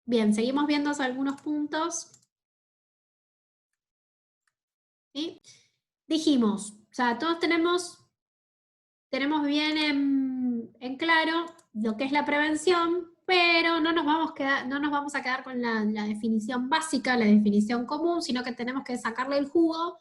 Bien, seguimos viendo algunos puntos. ¿Sí? Dijimos, o sea, todos tenemos bien en claro lo que es la prevención, pero no nos vamos a quedar con la definición básica, la definición común, sino que tenemos que sacarle el jugo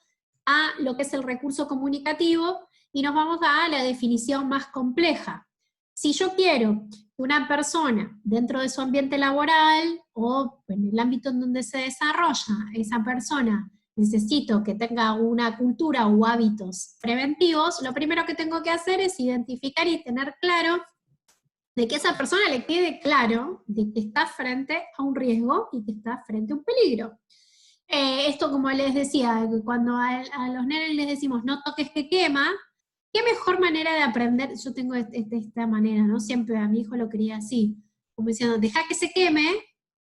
a lo que es el recurso comunicativo y nos vamos a la definición más compleja. Si yo quiero que una persona dentro de su ambiente laboral o en el ámbito en donde se desarrolla esa persona necesito que tenga una cultura o hábitos preventivos, lo primero que tengo que hacer es identificar y tener claro de que a esa persona le quede claro de que está frente a un riesgo y que está frente a un peligro. Esto, como les decía, cuando a los nenes les decimos no toques que quema, qué mejor manera de aprender. Yo tengo esta manera, ¿no? Siempre a mi hijo lo quería así, como diciendo, deja que se queme,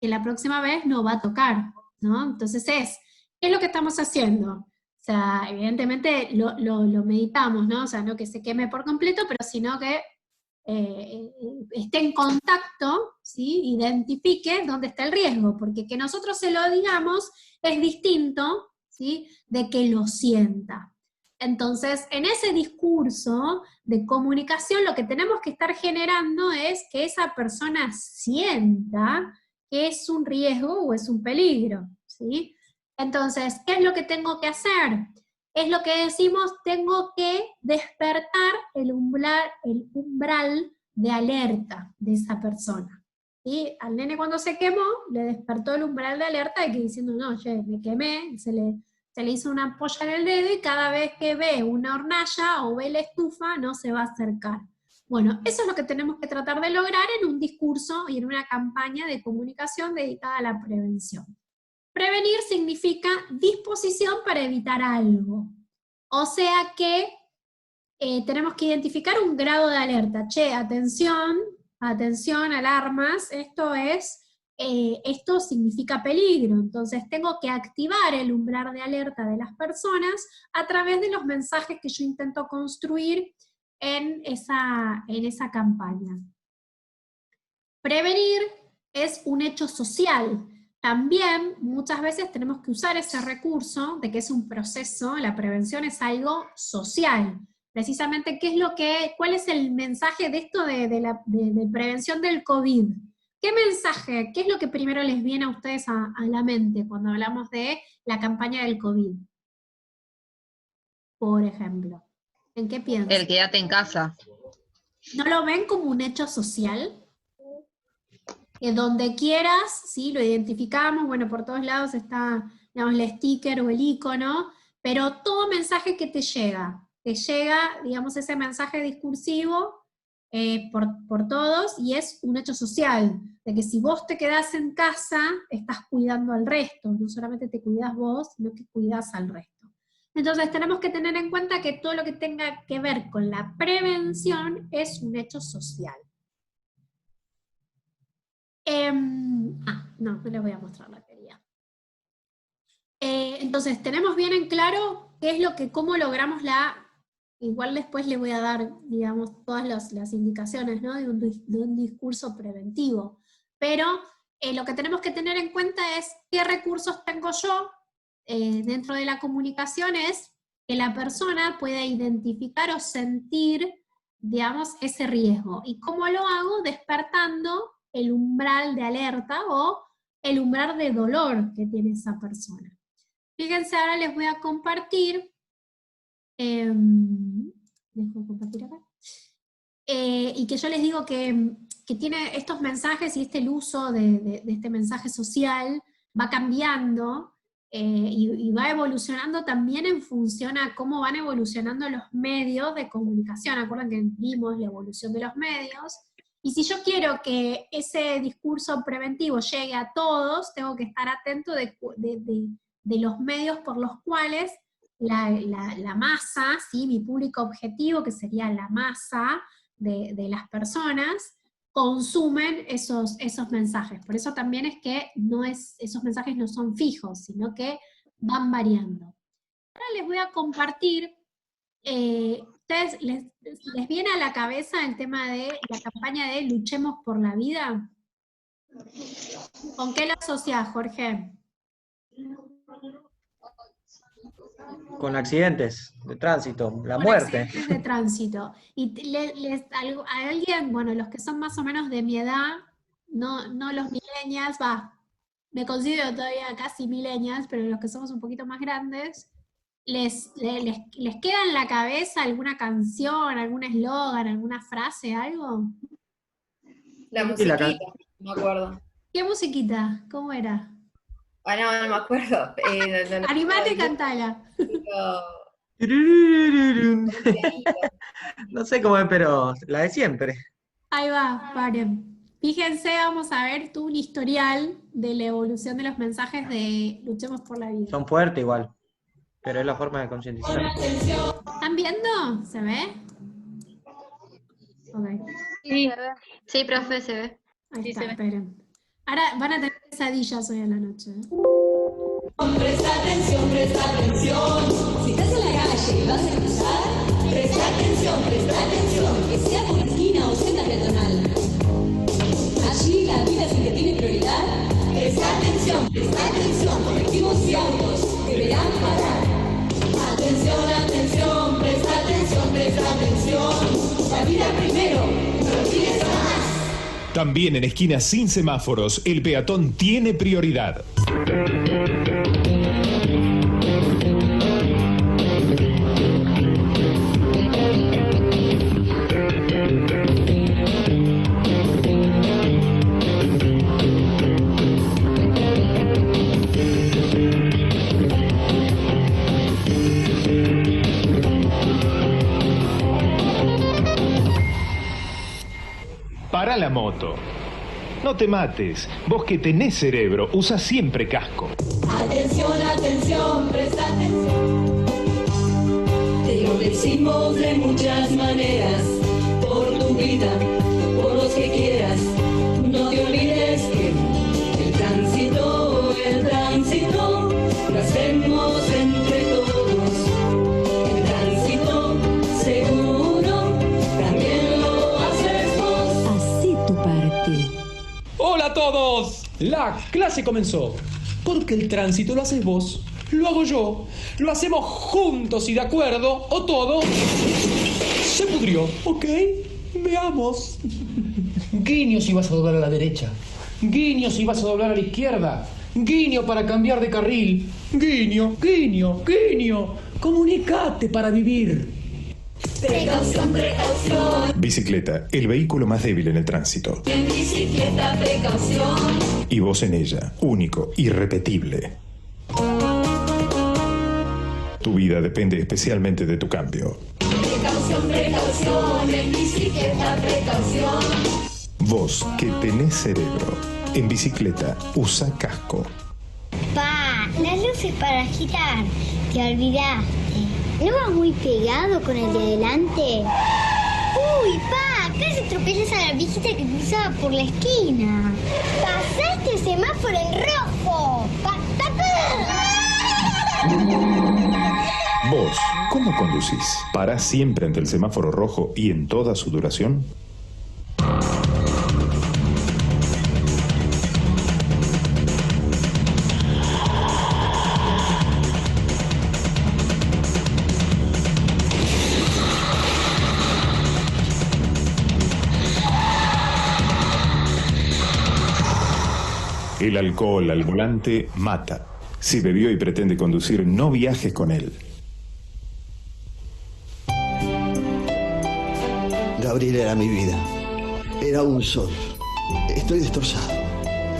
que la próxima vez no va a tocar, ¿no? Entonces ¿qué es lo que estamos haciendo? O sea, evidentemente lo meditamos, ¿no? O sea, no que se queme por completo, pero sino que esté en contacto, ¿sí? Identifique dónde está el riesgo, porque que nosotros se lo digamos es distinto, ¿sí? De que lo sienta. Entonces, en ese discurso de comunicación, lo que tenemos que estar generando es que esa persona sienta que es un riesgo o es un peligro, ¿sí? Entonces, ¿qué es lo que tengo que hacer? Es lo que decimos, tengo que despertar el umbral de alerta de esa persona. ¿Sí? Al nene cuando se quemó, le despertó el umbral de alerta de que diciendo, no, yo me quemé, se le hizo una ampolla en el dedo y cada vez que ve una hornalla o ve la estufa, no se va a acercar. Bueno, eso es lo que tenemos que tratar de lograr en un discurso y en una campaña de comunicación dedicada a la prevención. Prevenir significa disposición para evitar algo. O sea que tenemos que identificar un grado de alerta. Che, atención, atención, alarmas, esto significa peligro. Entonces tengo que activar el umbral de alerta de las personas a través de los mensajes que yo intento construir en esa campaña. Prevenir es un hecho social. También muchas veces tenemos que usar ese recurso de que es un proceso, la prevención es algo social. Precisamente, ¿cuál es el mensaje de esto de prevención del COVID? ¿Qué mensaje, qué es lo que primero les viene a ustedes a la mente cuando hablamos de la campaña del COVID? Por ejemplo, ¿en qué El piensan? quédate en casa. ¿No lo ven como un hecho social? Que donde quieras, ¿sí? Lo identificamos, bueno, por todos lados está, digamos, el sticker o el icono, pero todo mensaje que te llega, digamos, ese mensaje discursivo por todos, y es un hecho social, de que si vos te quedás en casa, estás cuidando al resto, no solamente te cuidas vos, sino que cuidas al resto. Entonces tenemos que tener en cuenta que todo lo que tenga que ver con la prevención es un hecho social. No les voy a mostrar la teoría. Entonces, tenemos bien en claro qué es cómo logramos igual después les voy a dar, digamos, todas las indicaciones, ¿no? de un discurso preventivo. Pero lo que tenemos que tener en cuenta es qué recursos tengo yo dentro de la comunicación, es que la persona pueda identificar o sentir, digamos, ese riesgo. ¿Y cómo lo hago? Despertando el umbral de alerta o el umbral de dolor que tiene esa persona. Fíjense, ahora les voy a compartir, dejo compartir acá, y que yo les digo que tiene estos mensajes y el uso de este mensaje social va cambiando y va evolucionando también en función a cómo van evolucionando los medios de comunicación. Acuerdan que vimos la evolución de los medios, y si yo quiero que ese discurso preventivo llegue a todos, tengo que estar atento de los medios por los cuales la masa, ¿sí? Mi público objetivo, que sería la masa de las personas, consumen esos mensajes. Por eso también es que esos mensajes no son fijos, sino que van variando. Ahora les voy a compartir, ¿ustedes les viene a la cabeza el tema de la campaña de Luchemos por la Vida? ¿Con qué lo asociás, Jorge? Con accidentes de tránsito, la Con muerte. accidentes de tránsito. Y a alguien, bueno, los que son más o menos de mi edad, no los millennials, me considero todavía casi millennials, pero los que somos un poquito más grandes, les queda en la cabeza alguna canción, algún eslogan, alguna frase, algo? La Y la musiquita, no me acuerdo. ¿Qué musiquita? ¿Cómo era? Ah, no me acuerdo. Animate y cantala. No sé cómo es, pero la de siempre. Ahí va, paren. Fíjense, vamos a ver un historial de la evolución de los mensajes de Luchemos por la Vida. Son fuertes igual, pero es la forma de concientizar. ¿Están viendo? ¿Se ve? Ok. Sí, sí, profe, se ve. Ahí Sí, está, se ve. esperen. Ahora van a tener pesadillas hoy en la noche. Presta atención, presta atención. Si estás en la calle y vas a cruzar, presta atención, que sea por esquina o senda peatonal. Allí la vida sí que tiene prioridad. Presta atención, colectivos y autos deberán parar. Atención, presta atención. La vida primero, no olvides jamás. También en esquinas sin semáforos, el peatón tiene prioridad. Para la moto. No te mates. Vos que tenés cerebro, usa siempre casco. Atención, presta atención. Te lo decimos de muchas maneras. Por tu vida, por los que quieras. No te olvides que el tránsito, lo hacemos entre todos. El tránsito seguro, también lo haces vos. Hacé tu parte. ¡Hola a todos! La clase comenzó. Porque el tránsito lo haces vos, lo hago yo, lo hacemos juntos y de acuerdo, o todo se pudrió, ¿ok? Veamos. Guiño si vas a doblar a la derecha. Guiño si vas a doblar a la izquierda. Guiño para cambiar de carril. Guiño. Comunicate para vivir. Precaución. Bicicleta, el vehículo más débil en el tránsito. En bicicleta, precaución. Y vos en ella, único, irrepetible. Tu vida depende especialmente de tu cambio. Precaución. En bicicleta, precaución. Vos que tenés cerebro, en bicicleta, usa casco. Pa, las luces para agitar. Te olvidaste. ¿No vas muy pegado con el de adelante? Uy, pa, casi atropellas a la viejita que cruzaba por la esquina. Pasaste el semáforo en rojo. Vos, ¿cómo conducís? ¿Parás siempre ante el semáforo rojo y en toda su duración? El alcohol al volante mata. Si bebió y pretende conducir, no viajes con él. Gabriel era mi vida. Era un sol. Estoy destrozado.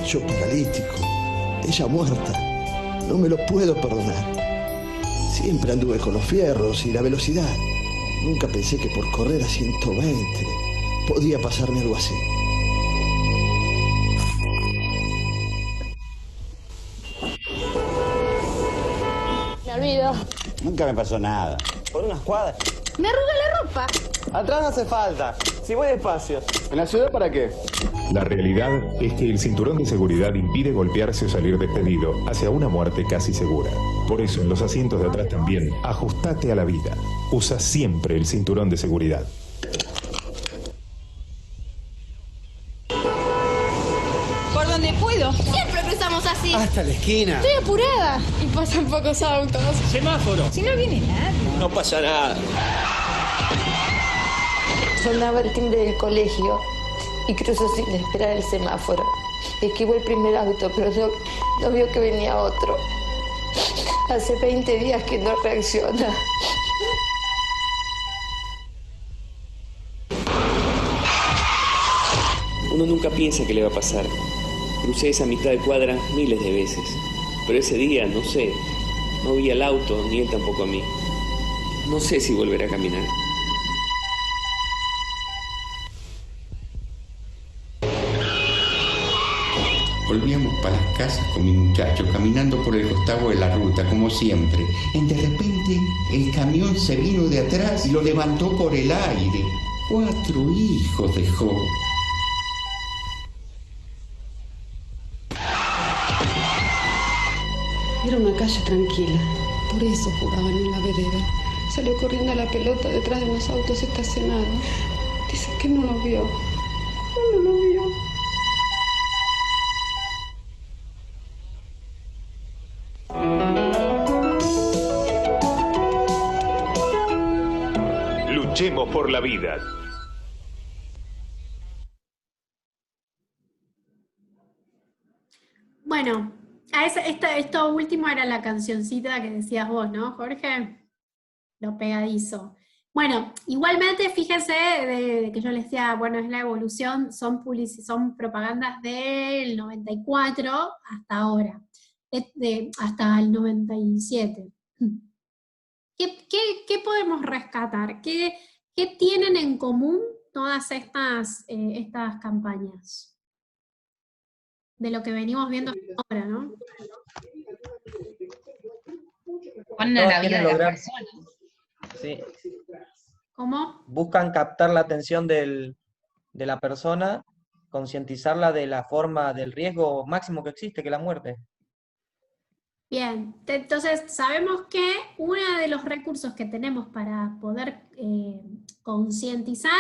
Yo paralítico. Ella muerta. No me lo puedo perdonar. Siempre anduve con los fierros y la velocidad. Nunca pensé que por correr a 120 podía pasarme algo así. Me olvido. Nunca me pasó nada. Por unas cuadras. Me arruga la ropa. Atrás no hace falta. Si voy despacio. ¿En la ciudad para qué? La realidad es que el cinturón de seguridad impide golpearse o salir despedido hacia una muerte casi segura. Por eso, en los asientos de atrás también, ajustate a la vida. Usa siempre el cinturón de seguridad. Por donde puedo. Siempre cruzamos así. Hasta la esquina. Estoy apurada. Y pasan pocos autos. Semáforo. Si no viene nadie. No pasa nada. Sonaba el timbre del colegio y cruzó sin esperar el semáforo. Esquivó el primer auto, pero no vio que venía otro. Hace 20 días que no reacciona. Uno nunca piensa que le va a pasar. Crucé esa mitad de cuadra miles de veces. Pero ese día, no sé, no vi al auto, ni él tampoco a mí. No sé si volverá a caminar. Volvíamos para las casas con mi muchacho, caminando por el costado de la ruta, como siempre. De repente, el camión se vino de atrás y lo levantó por el aire. 4 hijos dejó. Era una calle tranquila, por eso jugaban en la vereda. Salió corriendo a la pelota detrás de unos autos estacionados. Dice que no lo vio. No lo vio. Luchemos por la vida. Bueno, esto último era la cancioncita que decías vos, ¿no, Jorge? Lo pegadizo. Bueno, igualmente fíjense de que yo les decía, bueno, es la evolución, son propagandas del 94 hasta ahora, hasta el 97. ¿Qué podemos rescatar? ¿Qué tienen en común todas estas campañas? De lo que venimos viendo hasta ahora, ¿no? Ponen a la vida de la persona. Sí. ¿Cómo? Buscan captar la atención de la persona, concientizarla de la forma del riesgo máximo que existe, que es la muerte. Bien, entonces sabemos que uno de los recursos que tenemos para poder concientizar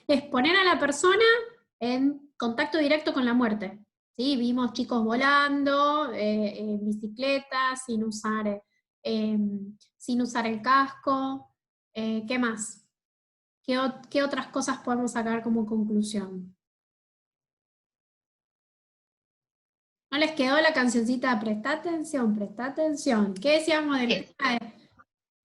es poner a la persona en contacto directo con la muerte. ¿Sí? Vimos chicos volando, en bicicleta, sin usar el casco. ¿Qué más? ¿Qué otras cosas podemos sacar como conclusión? ¿No les quedó la cancioncita Presta atención, presta atención? ¿Qué decíamos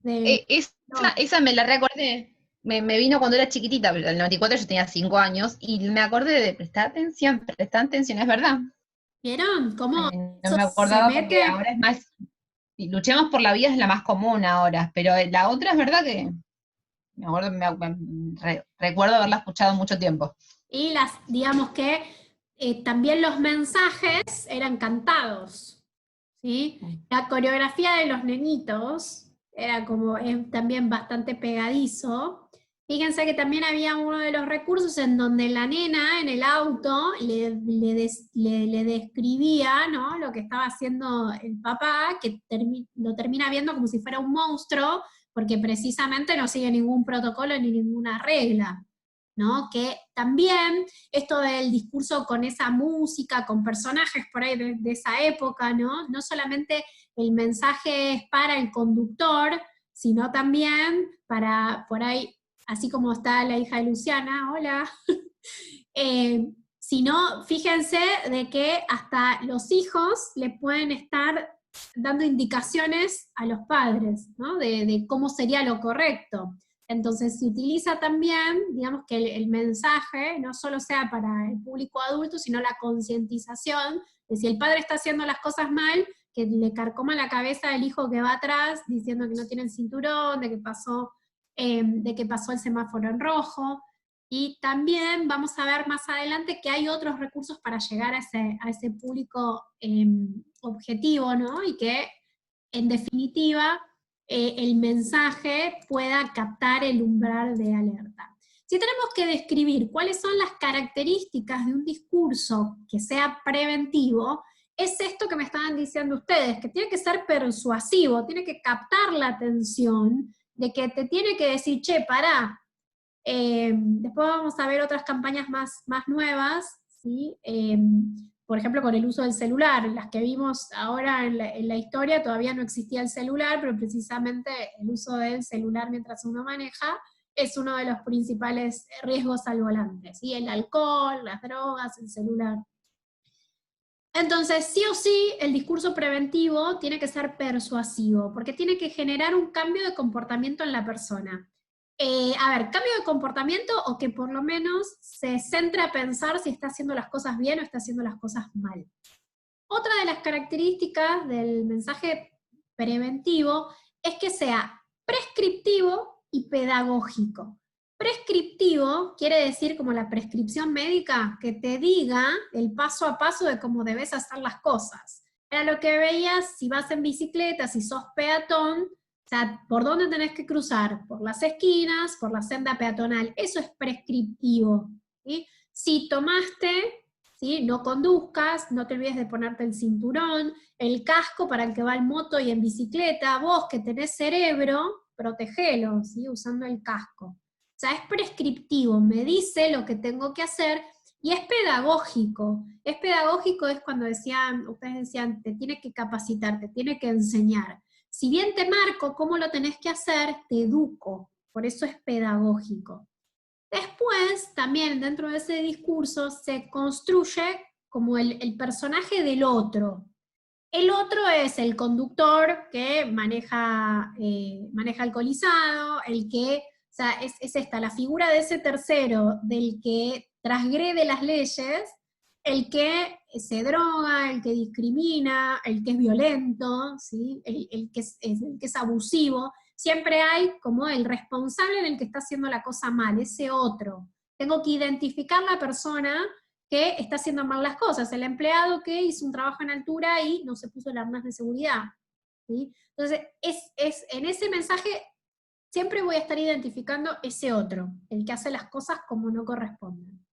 Esa me la recordé. Me vino cuando era chiquitita, pero en el 94 yo tenía 5 años, y me acordé de prestar atención, es verdad. ¿Vieron? ¿Cómo? No me acordaba porque ahora es más, luchemos por la vida es la más común ahora, pero la otra es verdad que recuerdo haberla escuchado mucho tiempo. Y digamos que también los mensajes eran cantados, ¿sí? La coreografía de los nenitos era como también bastante pegadizo. Fíjense que también había uno de los recursos en donde la nena en el auto le describía, ¿no?, lo que estaba haciendo el papá, que lo termina viendo como si fuera un monstruo, porque precisamente no sigue ningún protocolo ni ninguna regla, ¿no? Que también esto del discurso con esa música, con personajes por ahí de esa época, ¿no? No solamente el mensaje es para el conductor, sino también para, por ahí, así como está la hija de Luciana, hola, sino, fíjense de que hasta los hijos le pueden estar dando indicaciones a los padres, ¿no?, de cómo sería lo correcto. Entonces se utiliza también, digamos, que el mensaje no solo sea para el público adulto, sino la concientización de si el padre está haciendo las cosas mal, que le carcoma la cabeza al hijo que va atrás, diciendo que no tiene el cinturón, de que pasó el semáforo en rojo. Y también vamos a ver más adelante que hay otros recursos para llegar a ese público objetivo, ¿no? Y que, en definitiva, el mensaje pueda captar el umbral de alerta. Si tenemos que describir cuáles son las características de un discurso que sea preventivo, es esto que me estaban diciendo ustedes, que tiene que ser persuasivo, tiene que captar la atención, de que te tiene que decir, che, pará. Después vamos a ver otras campañas más nuevas, ¿sí? por ejemplo, con el uso del celular. Las que vimos ahora en la historia todavía no existía el celular, pero precisamente el uso del celular mientras uno maneja es uno de los principales riesgos al volante, ¿sí? El alcohol, las drogas, el celular. Entonces, sí o sí, el discurso preventivo tiene que ser persuasivo, porque tiene que generar un cambio de comportamiento en la persona. Cambio de comportamiento o que por lo menos se centre a pensar si está haciendo las cosas bien o está haciendo las cosas mal. Otra de las características del mensaje preventivo es que sea prescriptivo y pedagógico. Prescriptivo quiere decir como la prescripción médica, que te diga el paso a paso de cómo debes hacer las cosas. Era lo que veías si vas en bicicleta, si sos peatón, o sea, ¿por dónde tenés que cruzar? Por las esquinas, por la senda peatonal. Eso es prescriptivo, ¿sí? Si tomaste, ¿sí? No conduzcas, no te olvides de ponerte el cinturón, el casco para el que va en moto y en bicicleta. Vos que tenés cerebro, protegelo, ¿sí? Usando el casco. O sea, es prescriptivo, me dice lo que tengo que hacer, y es pedagógico. Es pedagógico es cuando ustedes decían, te tiene que capacitar, te tiene que enseñar. Si bien te marco cómo lo tenés que hacer, te educo, por eso es pedagógico. Después, también dentro de ese discurso, se construye como el personaje del otro. El otro es el conductor que maneja alcoholizado, el que, o sea, es esta, la figura de ese tercero, del que transgrede las leyes, el que se droga, el que discrimina, el que es violento, ¿sí? el que es abusivo. Siempre hay como el responsable del que está haciendo la cosa mal, ese otro. Tengo que identificar la persona que está haciendo mal las cosas, el empleado que hizo un trabajo en altura y no se puso el arnés de seguridad, ¿sí? Entonces, en ese mensaje siempre voy a estar identificando ese otro, el que hace las cosas como no corresponden.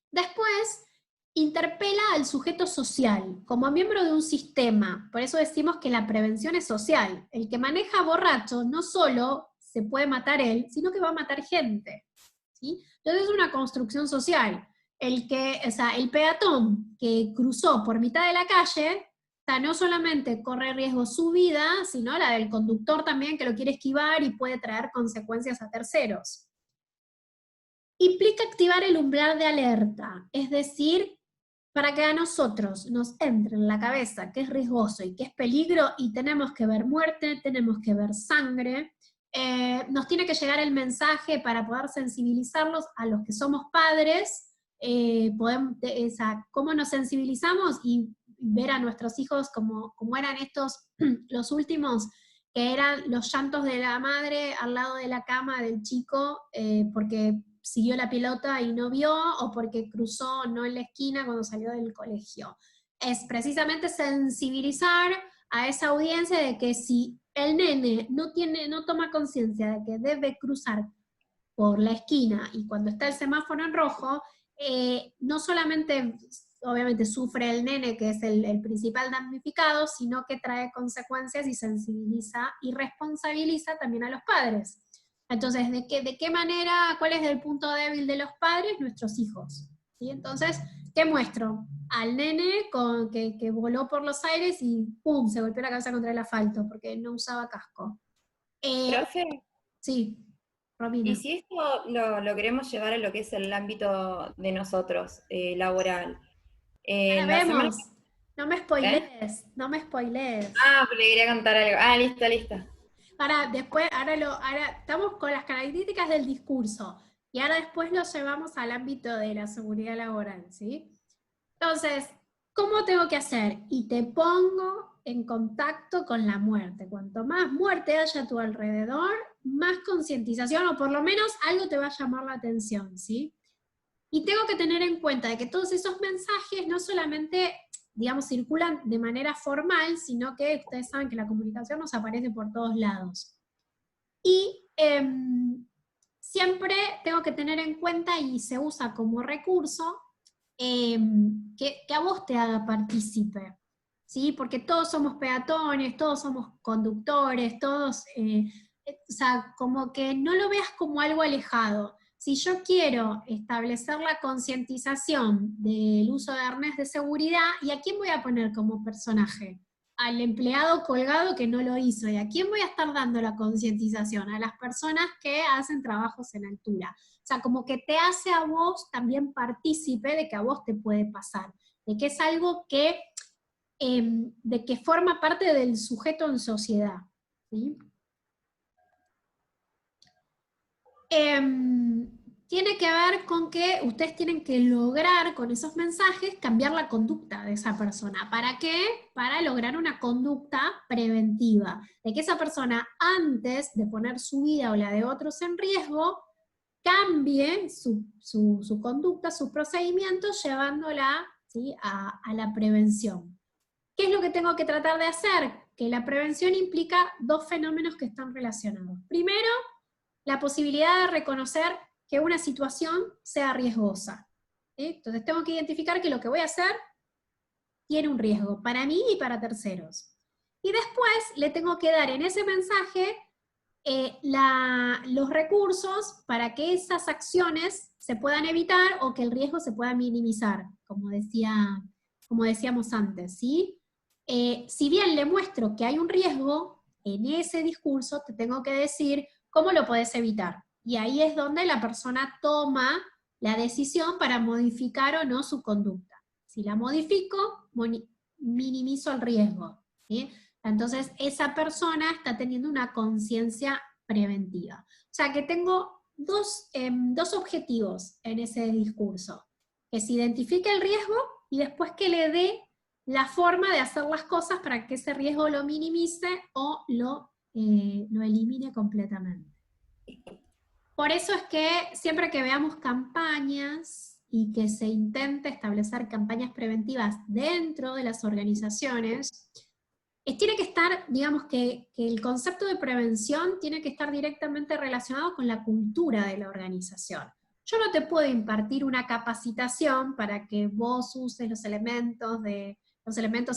Después, interpela al sujeto social, como miembro de un sistema. Por eso decimos que la prevención es social. El que maneja borracho no solo se puede matar él, sino que va a matar gente, ¿sí? Entonces es una construcción social. El peatón que cruzó por mitad de la calle, o sea, no solamente corre riesgo su vida, sino la del conductor también, que lo quiere esquivar y puede traer consecuencias a terceros. Implica activar el umbral de alerta, es decir, para que a nosotros nos entre en la cabeza que es riesgoso y que es peligro, y tenemos que ver muerte, tenemos que ver sangre, nos tiene que llegar el mensaje para poder sensibilizarlos a los que somos padres, cómo nos sensibilizamos y ver a nuestros hijos como eran estos, los últimos, que eran los llantos de la madre al lado de la cama del chico, porque siguió la pelota y no vio, o porque cruzó no en la esquina cuando salió del colegio. Es precisamente sensibilizar a esa audiencia de que si el nene no toma conciencia de que debe cruzar por la esquina y cuando está el semáforo en rojo, no solamente obviamente sufre el nene, que es el principal damnificado, sino que trae consecuencias y sensibiliza y responsabiliza también a los padres. Entonces, ¿de qué manera, cuál es el punto débil de los padres? Nuestros hijos, ¿sí? Entonces, ¿qué muestro? Al nene que voló por los aires y ¡pum!, se golpeó la cabeza contra el asfalto porque no usaba casco. Profe, Sí, Romina. y si esto lo queremos llevar a lo que es el ámbito de nosotros, laboral. Ahora la semana- vemos. No me spoilees, no me spoilees. Ah, pero le quería contar algo. Lista. Ahora estamos con las características del discurso, y ahora después lo llevamos al ámbito de la seguridad laboral, ¿sí? Entonces, ¿cómo tengo que hacer? Y te pongo en contacto con la muerte. Cuanto más muerte haya a tu alrededor, más concientización, o por lo menos algo te va a llamar la atención, ¿sí? Y tengo que tener en cuenta de que todos esos mensajes no solamente, digamos, circulan de manera formal, sino que ustedes saben que la comunicación nos aparece por todos lados. Y siempre tengo que tener en cuenta, y se usa como recurso, que a vos te haga partícipe, ¿sí? Porque todos somos peatones, todos somos conductores, todos, o sea, como que no lo veas como algo alejado. si yo quiero establecer la concientización del uso de arnés de seguridad, ¿y a quién voy a poner como personaje? Al empleado colgado que no lo hizo. ¿Y a quién voy a estar dando la concientización? A las personas que hacen trabajos en altura. O sea, como que te hace a vos también partícipe de que a vos te puede pasar, de que es algo que, de que forma parte del sujeto en sociedad, ¿sí? Tiene que ver con que ustedes tienen que lograr con esos mensajes cambiar la conducta de esa persona. ¿Para qué? Para lograr una conducta preventiva, de que esa persona antes de poner su vida o la de otros en riesgo, cambie su conducta, sus procedimientos, llevándola, ¿sí?, a la prevención. ¿Qué es lo que tengo que tratar de hacer? Que la prevención implica dos fenómenos que están relacionados. Primero, la posibilidad de reconocer que una situación sea riesgosa, ¿sí? Entonces tengo que identificar que lo que voy a hacer tiene un riesgo para mí y para terceros. Y después le tengo que dar en ese mensaje los recursos para que esas acciones se puedan evitar o que el riesgo se pueda minimizar, como decíamos antes, ¿sí? Si bien le muestro que hay un riesgo, en ese discurso te tengo que decir cómo lo podés evitar. Y ahí es donde la persona toma la decisión para modificar o no su conducta. Si la modifico, minimizo el riesgo, ¿sí? Entonces esa persona está teniendo una conciencia preventiva. O sea que tengo dos objetivos en ese discurso. Que se identifique el riesgo y después que le dé la forma de hacer las cosas para que ese riesgo lo minimice o lo elimine completamente. Por eso es que siempre que veamos campañas y que se intente establecer campañas preventivas dentro de las organizaciones, tiene que estar, digamos que el concepto de prevención tiene que estar directamente relacionado con la cultura de la organización. Yo no te puedo impartir una capacitación para que vos uses los elementos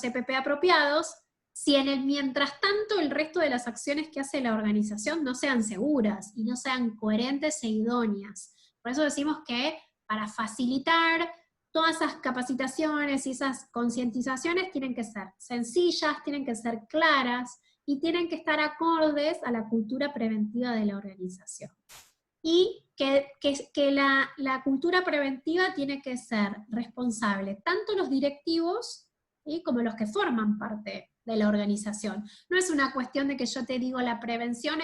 EPP apropiados, si en el mientras tanto el resto de las acciones que hace la organización no sean seguras y no sean coherentes e idóneas. Por eso decimos que para facilitar todas esas capacitaciones y esas concientizaciones tienen que ser sencillas, tienen que ser claras y tienen que estar acordes a la cultura preventiva de la organización. Y que la cultura preventiva tiene que ser responsable, tanto los directivos, ¿sí?, como los que forman parte de la organización. No es una cuestión de que yo te digo la prevención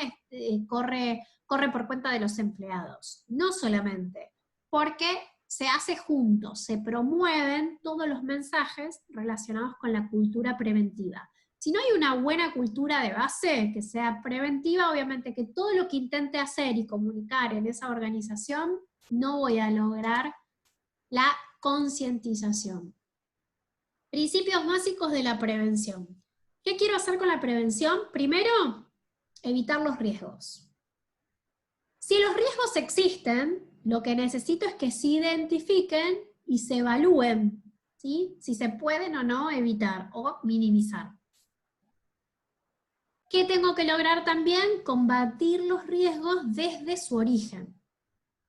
corre por cuenta de los empleados. No solamente, porque se hace juntos, se promueven todos los mensajes relacionados con la cultura preventiva. Si no hay una buena cultura de base que sea preventiva, obviamente que todo lo que intente hacer y comunicar en esa organización, no voy a lograr la concientización. Principios básicos de la prevención. ¿Qué quiero hacer con la prevención? Primero, evitar los riesgos. Si los riesgos existen, lo que necesito es que se identifiquen y se evalúen, ¿sí?, si se pueden o no evitar o minimizar. ¿Qué tengo que lograr también? Combatir los riesgos desde su origen,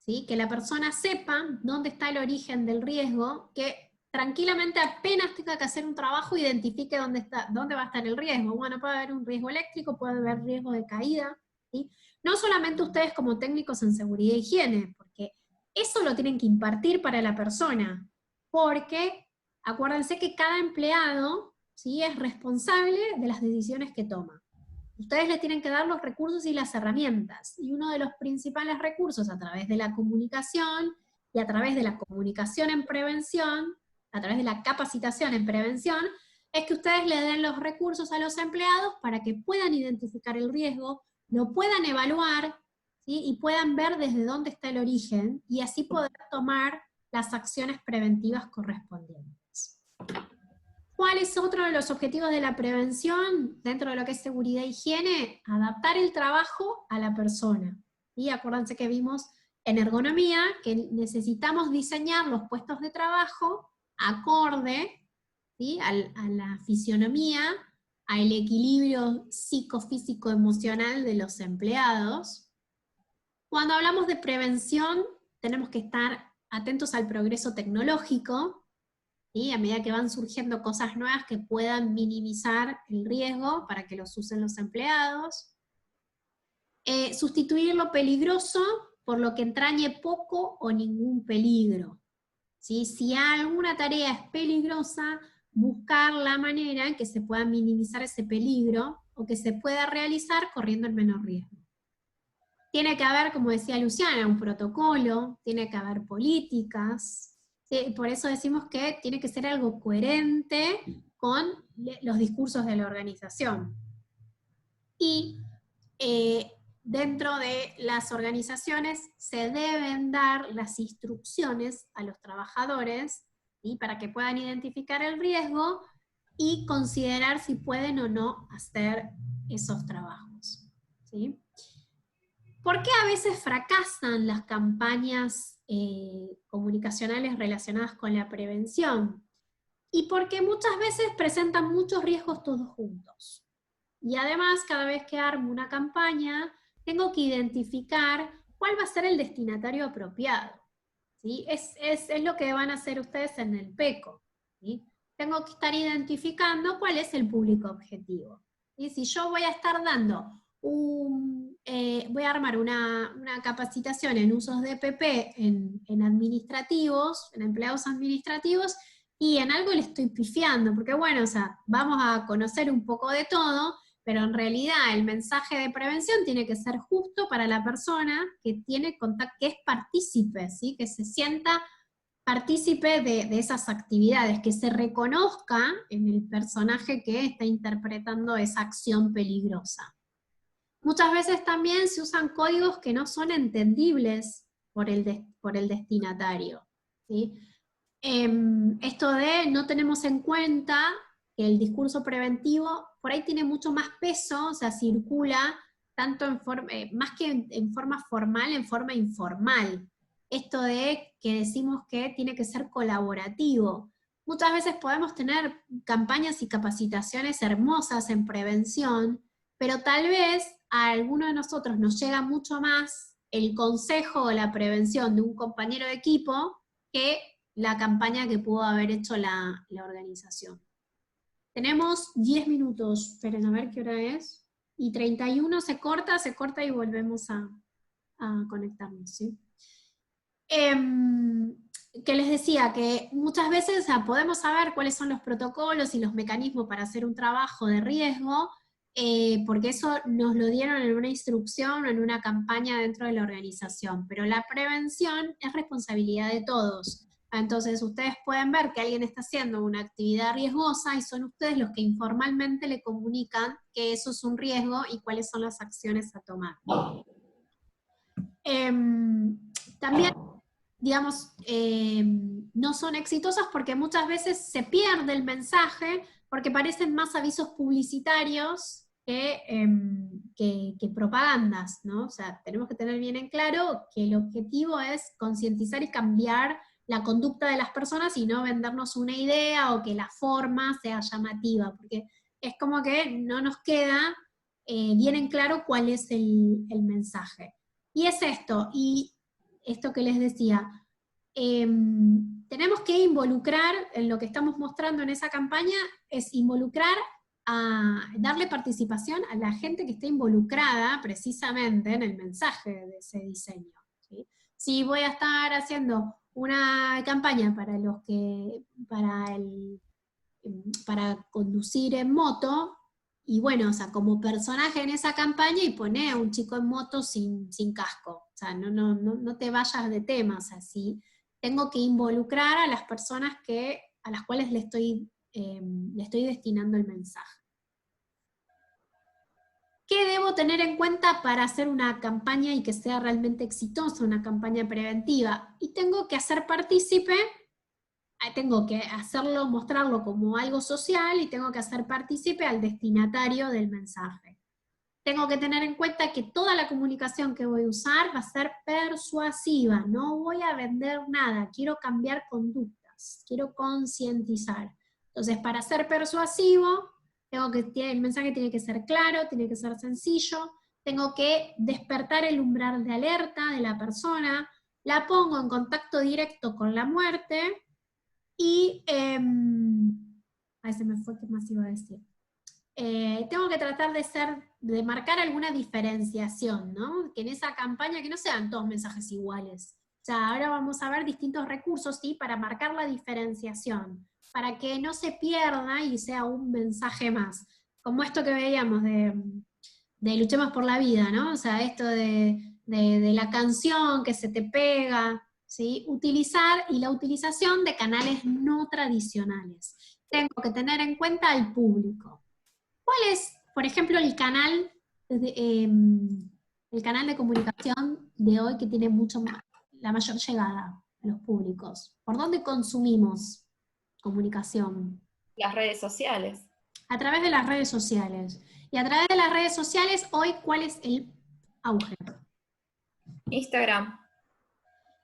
¿sí? Que la persona sepa dónde está el origen del riesgo, que tranquilamente apenas tenga que hacer un trabajo, identifique dónde va a estar el riesgo. Bueno, puede haber un riesgo eléctrico, puede haber riesgo de caída, ¿sí? No solamente ustedes como técnicos en seguridad e higiene, porque eso lo tienen que impartir para la persona, porque acuérdense que cada empleado, ¿sí?, es responsable de las decisiones que toma. Ustedes le tienen que dar los recursos y las herramientas, y uno de los principales recursos a través de la comunicación, y a través de la comunicación en prevención, a través de la capacitación en prevención, es que ustedes le den los recursos a los empleados para que puedan identificar el riesgo, lo puedan evaluar, ¿sí?, y puedan ver desde dónde está el origen, y así poder tomar las acciones preventivas correspondientes. ¿Cuál es otro de los objetivos de la prevención dentro de lo que es seguridad e higiene? Adaptar el trabajo a la persona. Y acuérdense que vimos en ergonomía que necesitamos diseñar los puestos de trabajo acorde, ¿sí?, a la fisionomía, al equilibrio psicofísico emocional de los empleados. Cuando hablamos de prevención, tenemos que estar atentos al progreso tecnológico, ¿sí? A medida que van surgiendo cosas nuevas que puedan minimizar el riesgo para que los usen los empleados. Sustituir lo peligroso por lo que entrañe poco o ningún peligro. ¿Sí? Si alguna tarea es peligrosa, buscar la manera en que se pueda minimizar ese peligro o que se pueda realizar corriendo el menor riesgo. Tiene que haber, como decía Luciana, un protocolo, tiene que haber políticas, ¿sí? Por eso decimos que tiene que ser algo coherente con los discursos de la organización. Y dentro de las organizaciones se deben dar las instrucciones a los trabajadores, ¿sí? Para que puedan identificar el riesgo y considerar si pueden o no hacer esos trabajos, ¿sí? ¿Por qué a veces fracasan las campañas comunicacionales relacionadas con la prevención? Y porque muchas veces presentan muchos riesgos todos juntos. Y además, cada vez que armo una campaña, tengo que identificar cuál va a ser el destinatario apropiado, ¿sí? Es lo que van a hacer ustedes en el PECO, ¿sí? Tengo que estar identificando cuál es el público objetivo. Y si yo voy a estar dando voy a armar una capacitación en usos de EPP en administrativos, en empleados administrativos, y en algo le estoy pifiando, porque bueno, o sea, vamos a conocer un poco de todo, pero en realidad el mensaje de prevención tiene que ser justo para la persona que tiene contacto, que es partícipe, ¿sí? Que se sienta partícipe de esas actividades, que se reconozca en el personaje que está interpretando esa acción peligrosa. Muchas veces también se usan códigos que no son entendibles por el destinatario, ¿sí? Esto de no tenemos en cuenta que el discurso preventivo por ahí tiene mucho más peso, o sea, circula tanto más que en forma formal, en forma informal. Esto de que decimos que tiene que ser colaborativo. Muchas veces podemos tener campañas y capacitaciones hermosas en prevención, pero tal vez a alguno de nosotros nos llega mucho más el consejo o la prevención de un compañero de equipo que la campaña que pudo haber hecho la organización. Tenemos 10 minutos, esperen a ver qué hora es, y 31 se corta y volvemos a conectarnos, ¿sí? Que les decía que muchas veces, o sea, podemos saber cuáles son los protocolos y los mecanismos para hacer un trabajo de riesgo, porque eso nos lo dieron en una instrucción o en una campaña dentro de la organización, pero la prevención es responsabilidad de todos. Entonces ustedes pueden ver que alguien está haciendo una actividad riesgosa y son ustedes los que informalmente le comunican que eso es un riesgo y cuáles son las acciones a tomar. También, digamos, no son exitosas porque muchas veces se pierde el mensaje porque parecen más avisos publicitarios que propagandas, ¿no? O sea, tenemos que tener bien en claro que el objetivo es concientizar y cambiar la conducta de las personas y no vendernos una idea o que la forma sea llamativa, porque es como que no nos queda bien en claro cuál es el mensaje. Y es esto, y esto que les decía, tenemos que involucrar, en lo que estamos mostrando en esa campaña, es involucrar darle participación a la gente que está involucrada precisamente en el mensaje de ese diseño, ¿sí? Si voy a estar haciendo una campaña para conducir en moto, y bueno, o sea, como personaje en esa campaña y pone a un chico en moto sin casco, o sea, no te vayas de tema, o sea, sí, tengo que involucrar a las personas a las cuales le estoy destinando el mensaje. ¿Qué debo tener en cuenta para hacer una campaña y que sea realmente exitosa, una campaña preventiva? Y tengo que hacer partícipe, tengo que mostrarlo como algo social y tengo que hacer partícipe al destinatario del mensaje. Tengo que tener en cuenta que toda la comunicación que voy a usar va a ser persuasiva, no voy a vender nada, quiero cambiar conductas, quiero concientizar. Entonces, para ser persuasivo, el mensaje tiene que ser claro, tiene que ser sencillo, tengo que despertar el umbral de alerta de la persona, la pongo en contacto directo con la muerte y, ahí se me fue, ¿qué más iba a decir? Tengo que tratar de marcar alguna diferenciación, ¿no? Que en esa campaña, que no sean todos mensajes iguales. O sea, ahora vamos a ver distintos recursos, ¿sí? Para marcar la diferenciación, para que no se pierda y sea un mensaje más. Como esto que veíamos de Luchemos por la Vida, ¿no? O sea, esto de la canción que se te pega, ¿sí? Utilizar, y la utilización de canales no tradicionales. Tengo que tener en cuenta al público. ¿Cuál es, por ejemplo, el canal de comunicación de hoy que tiene la mayor llegada a los públicos? ¿Por dónde consumimos comunicación? Las redes sociales. A través de las redes sociales. Y a través de las redes sociales, hoy, ¿cuál es el auge? Instagram.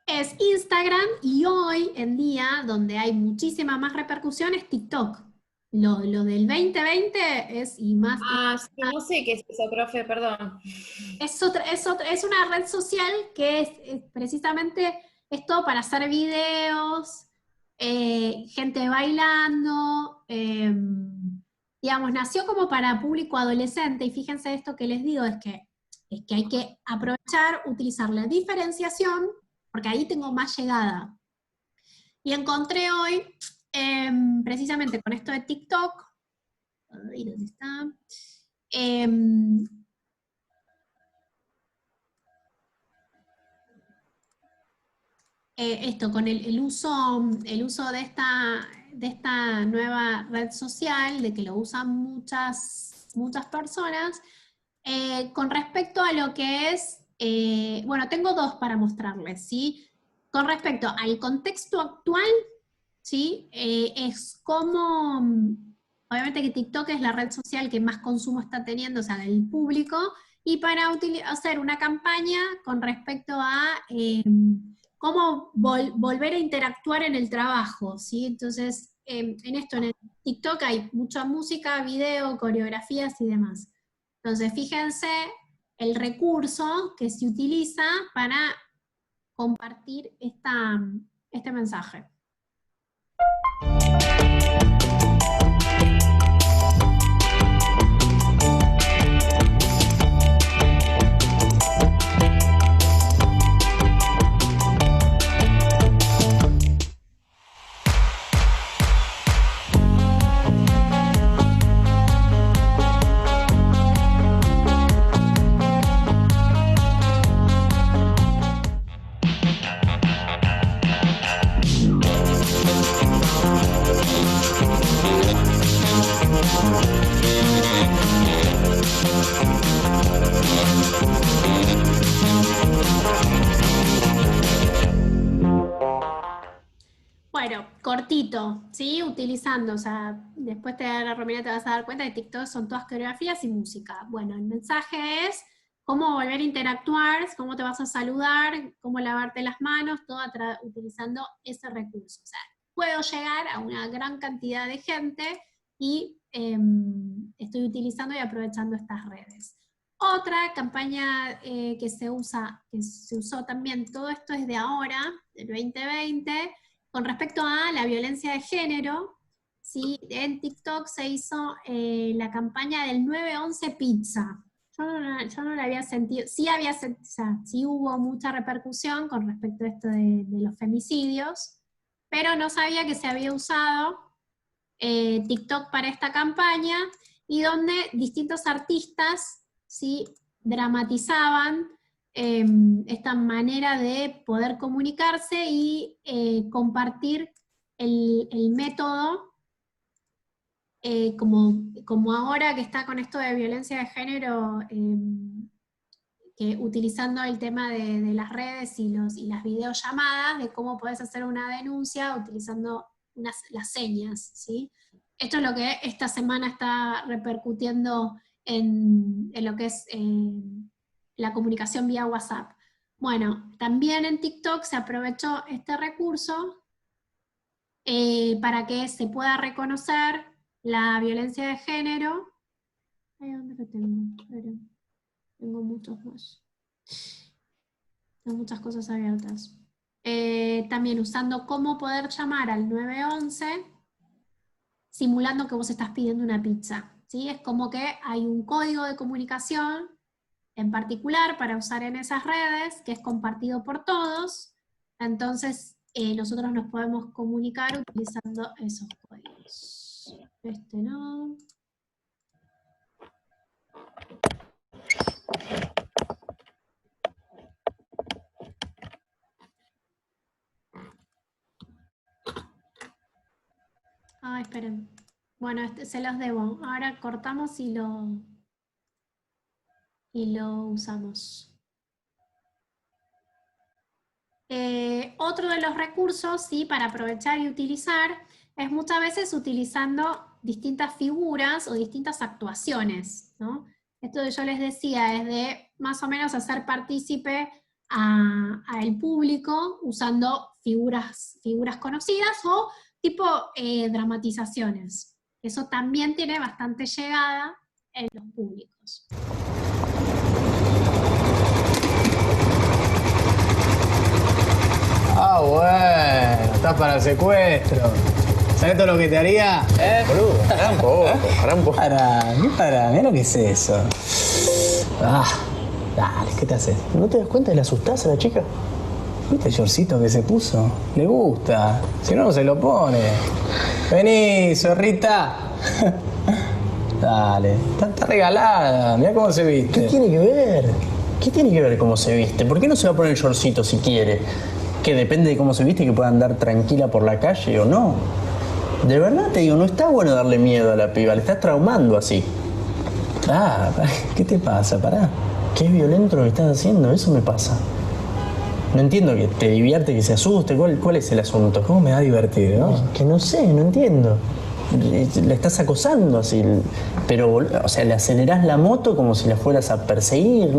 Es Instagram, y hoy en día, donde hay muchísima más repercusión, es TikTok. Lo del 2020 es, y más... Sí, no sé qué es eso, profe, perdón. Es una red social que es precisamente esto para hacer videos, gente bailando, digamos, nació como para público adolescente, y fíjense esto que les digo, es que hay que aprovechar, utilizar la diferenciación, porque ahí tengo más llegada. Y encontré hoy, precisamente con esto de TikTok, ahí dónde está, esto, con el uso de esta nueva red social, de que lo usan muchas personas, con respecto a lo que es, bueno, tengo dos para mostrarles, ¿sí? Con respecto al contexto actual, ¿sí? Es como, obviamente que TikTok es la red social que más consumo está teniendo, o sea, del público, y para hacer una campaña con respecto a cómo volver a interactuar en el trabajo, ¿sí? Entonces, en el TikTok hay mucha música, video, coreografías y demás. Entonces, fíjense el recurso que se utiliza para compartir este mensaje. Bueno, cortito, ¿sí? Utilizando, o sea, después Romina, te vas a dar cuenta que TikTok son todas coreografías y música. Bueno, el mensaje es cómo volver a interactuar, cómo te vas a saludar, cómo lavarte las manos, todo utilizando ese recurso. O sea, puedo llegar a una gran cantidad de gente y estoy utilizando y aprovechando estas redes. Otra campaña que se usó también, todo esto es de ahora, del 2020, con respecto a la violencia de género, ¿sí? En TikTok se hizo la campaña del 911 Pizza. Yo no la había sentido, sí hubo mucha repercusión con respecto a esto de los femicidios, pero no sabía que se había usado TikTok para esta campaña, y donde distintos artistas, ¿sí? Dramatizaban esta manera de poder comunicarse y compartir el método, como ahora que está con esto de violencia de género, que utilizando el tema de las redes y las videollamadas, de cómo podés hacer una denuncia utilizando las señas, ¿sí? Esto es lo que esta semana está repercutiendo en lo que es la comunicación vía WhatsApp. Bueno, también en TikTok se aprovechó este recurso para que se pueda reconocer la violencia de género. Ay, ¿dónde lo tengo? Espera. Tengo muchos más. Tengo muchas cosas abiertas. también usando cómo poder llamar al 911 simulando que vos estás pidiendo una pizza, ¿sí? Es como que hay un código de comunicación en particular para usar en esas redes, que es compartido por todos, entonces nosotros nos podemos comunicar utilizando esos códigos. Este no. Ah, esperen. Bueno, se los debo. Ahora cortamos y lo usamos. Otro de los recursos, ¿sí?, para aprovechar y utilizar, es muchas veces utilizando distintas figuras o distintas actuaciones, ¿no? Esto que yo les decía es de más o menos hacer partícipe al público usando figuras conocidas o tipo dramatizaciones. Eso también tiene bastante llegada en los públicos. Ah, bueno, estás para el secuestro. ¿Sabés todo lo que te haría? Boludo, pará un poco, pará un poco. Pará, mirá lo que es eso. Ah, dale, ¿qué te haces? ¿No te das cuenta de la asustás a la chica? ¿Viste el shortcito que se puso? Le gusta, si no, no se lo pone. Vení, zorrita. Dale, está regalada, mirá cómo se viste. ¿Qué tiene que ver? ¿Qué tiene que ver cómo se viste? ¿Por qué no se va a poner el shortcito si quiere? Que depende de cómo se viste que pueda andar tranquila por la calle o no. De verdad te digo, no está bueno darle miedo a la piba, le estás traumando así. Ah, ¿qué te pasa? Pará. Qué violento lo que estás haciendo, eso me pasa. No entiendo que te divierte, que se asuste. ¿Cuál es el asunto? ¿Cómo me va a divertir? ¿No? Que no sé, no entiendo. Le estás acosando así, pero, o sea, le acelerás la moto como si la fueras a perseguir.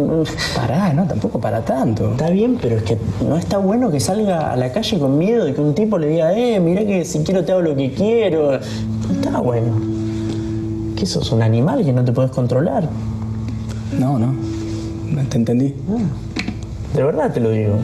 Pará, no, tampoco para tanto. Está bien, pero es que no está bueno que salga a la calle con miedo de que un tipo le diga, mirá que si quiero te hago lo que quiero. No está bueno. ¿Qué sos, un animal que no te podés controlar? No, te entendí. De verdad te lo digo.